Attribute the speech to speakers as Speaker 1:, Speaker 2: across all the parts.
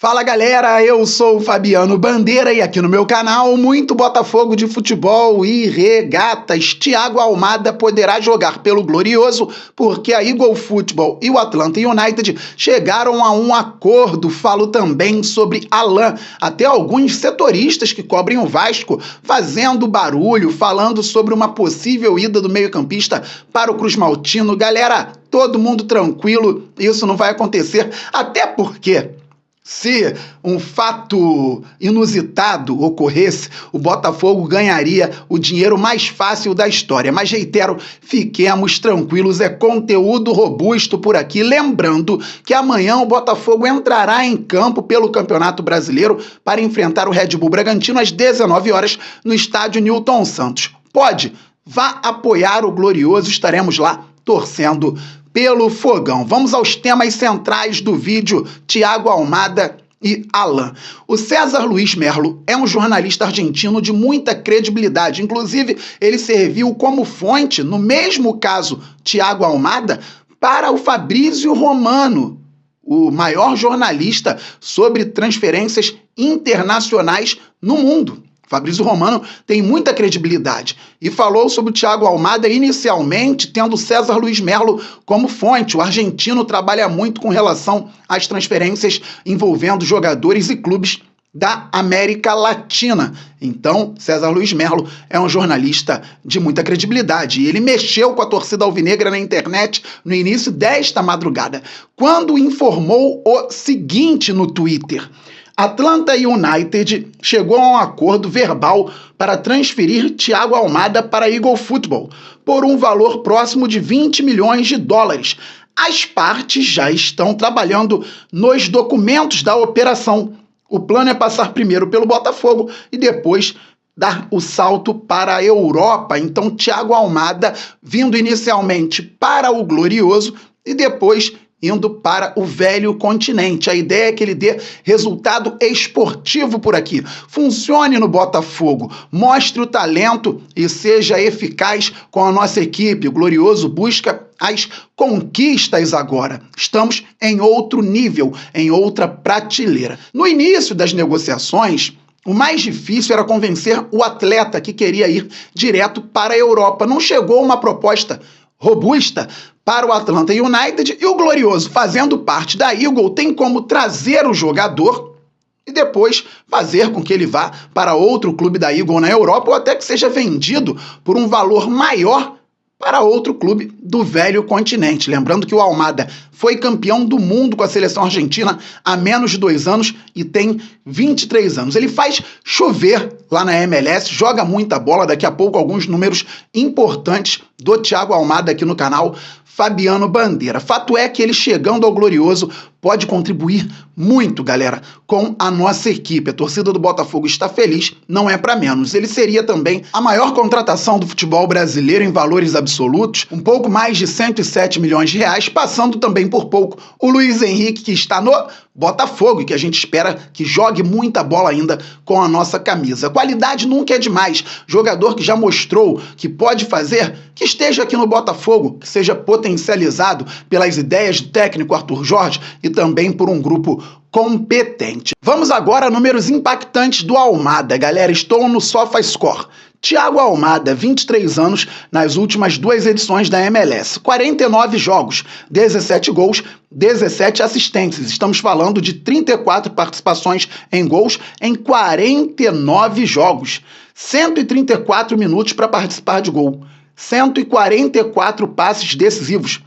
Speaker 1: Fala galera, eu sou o Fabiano Bandeira e aqui no meu canal muito Botafogo de futebol e regatas. Thiago Almada poderá jogar pelo Glorioso porque a Eagle Football e o Atlanta United chegaram a um acordo. Falo também sobre Alan, até alguns setoristas que cobrem o Vasco fazendo barulho, falando sobre uma possível ida do meio-campista para o Cruz Maltino. Galera, todo mundo tranquilo, isso não vai acontecer, até porque se um fato inusitado ocorresse, o Botafogo ganharia o dinheiro mais fácil da história. Mas reitero, fiquemos tranquilos, é conteúdo robusto por aqui. Lembrando que amanhã o Botafogo entrará em campo pelo Campeonato Brasileiro para enfrentar o Red Bull Bragantino às 19 horas no estádio Newton Santos. Vá apoiar o Glorioso, estaremos lá torcendo pelo Fogão. Vamos aos temas centrais do vídeo: Thiago Almada e Alan. O César Luiz Merlo é um jornalista argentino de muita credibilidade. Inclusive, ele serviu como fonte, no mesmo caso Thiago Almada, para o Fabrício Romano, o maior jornalista sobre transferências internacionais no mundo. Fabrício Romano tem muita credibilidade e falou sobre o Thiago Almada inicialmente tendo César Luiz Merlo como fonte. O argentino trabalha muito com relação às transferências envolvendo jogadores e clubes da América Latina. Então, César Luiz Merlo é um jornalista de muita credibilidade e ele mexeu com a torcida alvinegra na internet no início desta madrugada, quando informou o seguinte no Twitter: Atlanta United chegou a um acordo verbal para transferir Thiago Almada para a Eagle Football por um valor próximo de 20 milhões de dólares. As partes já estão trabalhando nos documentos da operação. O plano é passar primeiro pelo Botafogo e depois dar o salto para a Europa. Então, Thiago Almada vindo inicialmente para o Glorioso e depois indo para o velho continente. A ideia é que ele dê resultado esportivo por aqui, funcione no Botafogo, mostre o talento e seja eficaz com a nossa equipe. O Glorioso busca as conquistas agora. Estamos em outro nível, em outra prateleira. No início das negociações, o mais difícil era convencer o atleta que queria ir direto para a Europa. Não chegou uma proposta robusta para o Atlanta United e o Glorioso, fazendo parte da Eagle, tem como trazer o jogador e depois fazer com que ele vá para outro clube da Eagle na Europa ou até que seja vendido por um valor maior para outro clube do velho continente. Lembrando que o Almada foi campeão do mundo com a seleção argentina há menos de 2 anos e tem 23 anos. Ele faz chover lá na MLS, joga muita bola. Daqui a pouco alguns números importantes do Thiago Almada aqui no canal Fabiano Bandeira. Fato é que ele chegando ao Glorioso pode contribuir muito, galera, com a nossa equipe. A torcida do Botafogo está feliz, não é para menos. Ele seria também a maior contratação do futebol brasileiro em valores absolutos, um pouco mais de 107 milhões de reais, passando também por pouco o Luiz Henrique, que está no Botafogo e que a gente espera que jogue muita bola ainda com a nossa camisa. Qualidade nunca é demais. Jogador que já mostrou que pode fazer, que esteja aqui no Botafogo, que seja potencializado pelas ideias do técnico Arthur Jorge e também por um grupo competente. Vamos agora a números impactantes do Almada, galera. Estou no SofaScore. Thiago Almada, 23 anos, nas últimas 2 edições da MLS. 49 jogos, 17 gols, 17 assistências. Estamos falando de 34 participações em gols em 49 jogos. 134 minutos para participar de gol. 144 passes decisivos.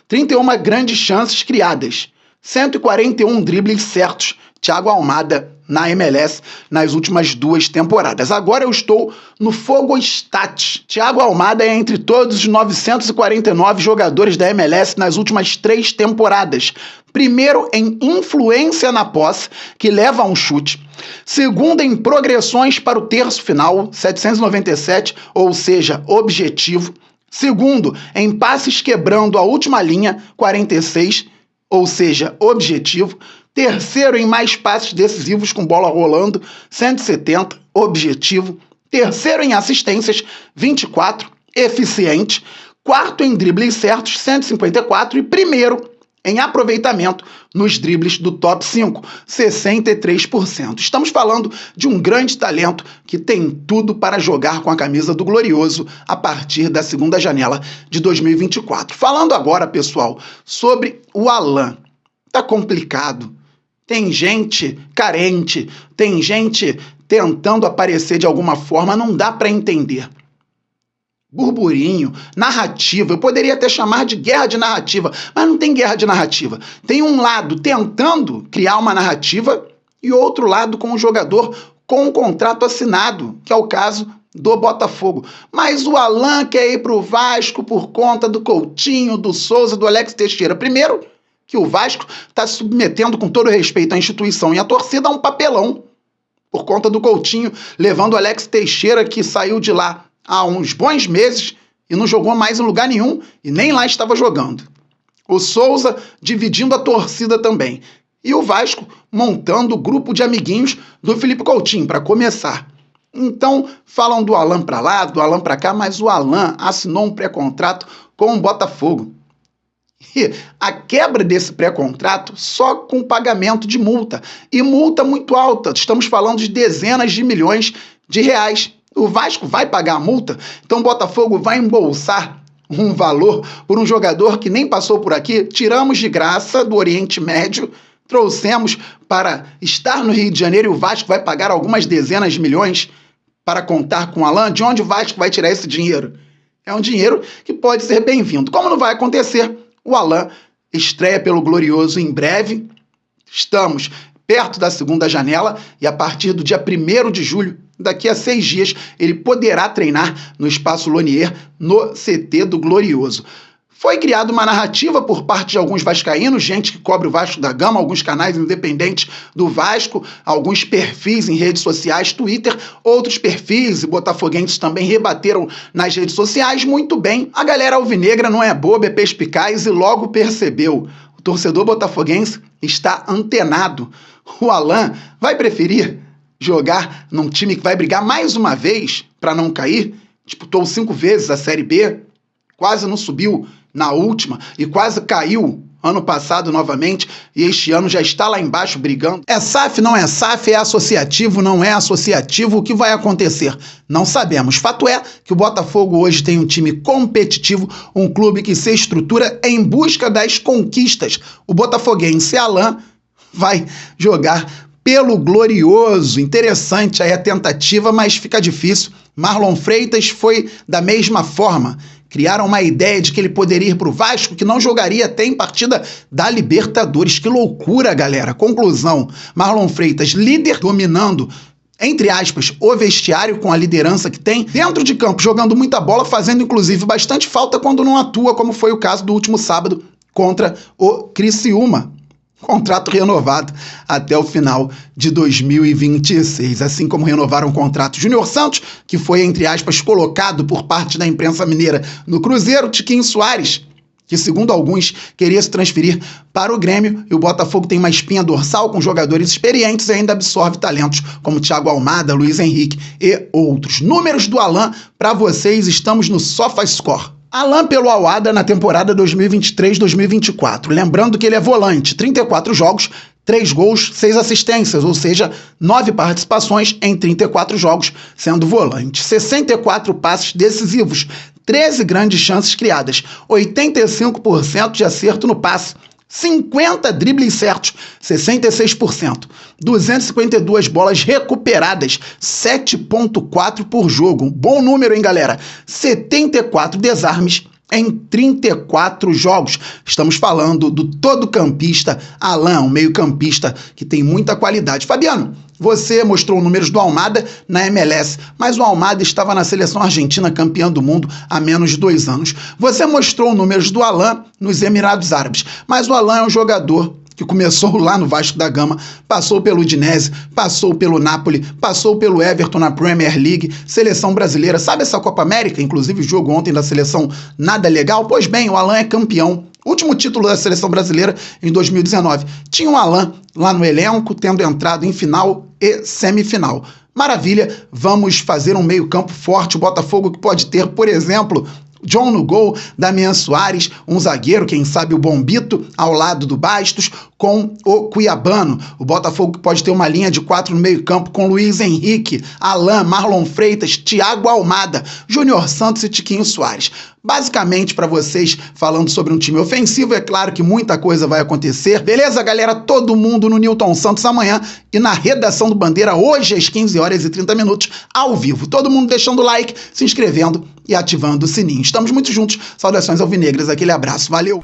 Speaker 1: 31 grandes chances criadas. 141 dribles certos. Thiago Almada na MLS nas últimas 2 temporadas. Agora eu estou no Fogostat. Thiago Almada é entre todos os 949 jogadores da MLS nas últimas 3 temporadas. Primeiro em influência na posse, que leva a um chute. Segundo em progressões para o terço final, 797, ou seja, objetivo. Segundo em passes quebrando a última linha, 46, ou seja, objetivo. Terceiro em mais passes decisivos com bola rolando, 170, objetivo. Terceiro em assistências, 24, eficiente. Quarto em dribles certos, 154. E primeiro em aproveitamento nos dribles do top 5, 63%. Estamos falando de um grande talento que tem tudo para jogar com a camisa do Glorioso a partir da segunda janela de 2024. Falando agora, pessoal, sobre o Alan. Tá complicado. Tem gente carente, tem gente tentando aparecer de alguma forma, não dá para entender. Burburinho, narrativa, eu poderia até chamar de guerra de narrativa, mas não tem guerra de narrativa. Tem um lado tentando criar uma narrativa e outro lado com o jogador com um contrato assinado, que é o caso do Botafogo. Mas o Alan quer ir para o Vasco por conta do Coutinho, do Souza, do Alex Teixeira. Primeiro, que o Vasco está submetendo, com todo respeito à instituição e à torcida, a um papelão por conta do Coutinho, levando o Alex Teixeira, que saiu de lá há uns bons meses e não jogou mais em lugar nenhum e nem lá estava jogando. O Souza dividindo a torcida também. E o Vasco montando o grupo de amiguinhos do Felipe Coutinho, para começar. Então, falam do Alan para lá, do Alan para cá, mas o Alan assinou um pré-contrato com o Botafogo. E a quebra desse pré-contrato só com pagamento de multa. E multa muito alta. Estamos falando de dezenas de milhões de reais. O Vasco vai pagar a multa, então o Botafogo vai embolsar um valor por um jogador que nem passou por aqui. Tiramos de graça do Oriente Médio, trouxemos para estar no Rio de Janeiro e o Vasco vai pagar algumas dezenas de milhões para contar com o Alan. De onde o Vasco vai tirar esse dinheiro? É um dinheiro que pode ser bem-vindo. Como não vai acontecer, o Alan estreia pelo Glorioso em breve. Estamos perto da segunda janela e a partir do dia 1º de julho, daqui a 6 dias, ele poderá treinar no Espaço Lonier, no CT do Glorioso. Foi criada uma narrativa por parte de alguns vascaínos, gente que cobre o Vasco da Gama, alguns canais independentes do Vasco, alguns perfis em redes sociais, Twitter, outros perfis e botafoguenses também rebateram nas redes sociais. Muito bem, a galera alvinegra não é boba, é perspicaz e logo percebeu. O torcedor botafoguense está antenado. O Alan vai preferir jogar num time que vai brigar mais uma vez para não cair? Disputou 5 vezes a Série B, quase não subiu na última e quase caiu ano passado novamente e este ano já está lá embaixo brigando. É SAF, não é SAF, é associativo, não é associativo, o que vai acontecer? Não sabemos. Fato é que o Botafogo hoje tem um time competitivo, um clube que se estrutura em busca das conquistas. O botafoguense Alan vai jogar pelo Glorioso. Interessante aí a tentativa, mas fica difícil. Marlon Freitas foi da mesma forma. Criaram uma ideia de que ele poderia ir para o Vasco, que não jogaria até em partida da Libertadores. Que loucura, galera. Conclusão, Marlon Freitas, líder, dominando, entre aspas, o vestiário com a liderança que tem, dentro de campo, jogando muita bola, fazendo inclusive bastante falta quando não atua, como foi o caso do último sábado contra o Criciúma. Contrato renovado até o final de 2026, assim como renovaram o contrato Júnior Santos, que foi, entre aspas, colocado por parte da imprensa mineira no Cruzeiro, Tiquinho Soares, que segundo alguns queria se transferir para o Grêmio, e o Botafogo tem uma espinha dorsal com jogadores experientes e ainda absorve talentos como Thiago Almada, Luiz Henrique e outros. Números do Alan para vocês, estamos no SofaScore. Alan pelo Al-Ahly na temporada 2023-2024. Lembrando que ele é volante, 34 jogos, 3 gols, 6 assistências, ou seja, 9 participações em 34 jogos sendo volante. 64 passes decisivos, 13 grandes chances criadas, 85% de acerto no passe, 50 dribles certos, 66%, 252 bolas recuperadas, 7,4 por jogo. Bom número, hein, galera? 74 desarmes em 34 jogos. Estamos falando do todo-campista Alan, um meio-campista que tem muita qualidade. Fabiano, você mostrou números do Almada na MLS, mas o Almada estava na seleção argentina campeã do mundo há menos de 2 anos. Você mostrou números do Alan nos Emirados Árabes, mas o Alan é um jogador que começou lá no Vasco da Gama, passou pelo Udinese, passou pelo Napoli, passou pelo Everton na Premier League, seleção brasileira. Sabe essa Copa América? Inclusive o jogo ontem da seleção nada legal? Pois bem, o Alan é campeão. Último título da seleção brasileira em 2019. Tinha um Alan lá no elenco, tendo entrado em final e semifinal. Maravilha, vamos fazer um meio-campo forte. O Botafogo que pode ter, por exemplo, John no gol, Damian Soares, um zagueiro, quem sabe o Bombito, ao lado do Bastos, com o Cuiabano. O Botafogo que pode ter uma linha de 4 no meio campo com Luiz Henrique, Alain, Marlon Freitas, Thiago Almada, Júnior Santos e Tiquinho Soares. Basicamente, para vocês, falando sobre um time ofensivo, é claro que muita coisa vai acontecer. Beleza, galera? Todo mundo no Newton Santos amanhã e na redação do Bandeira hoje às 15 horas e 30 minutos, ao vivo. Todo mundo deixando o like, se inscrevendo e ativando o sininho. Estamos muito juntos. Saudações alvinegras, aquele abraço. Valeu!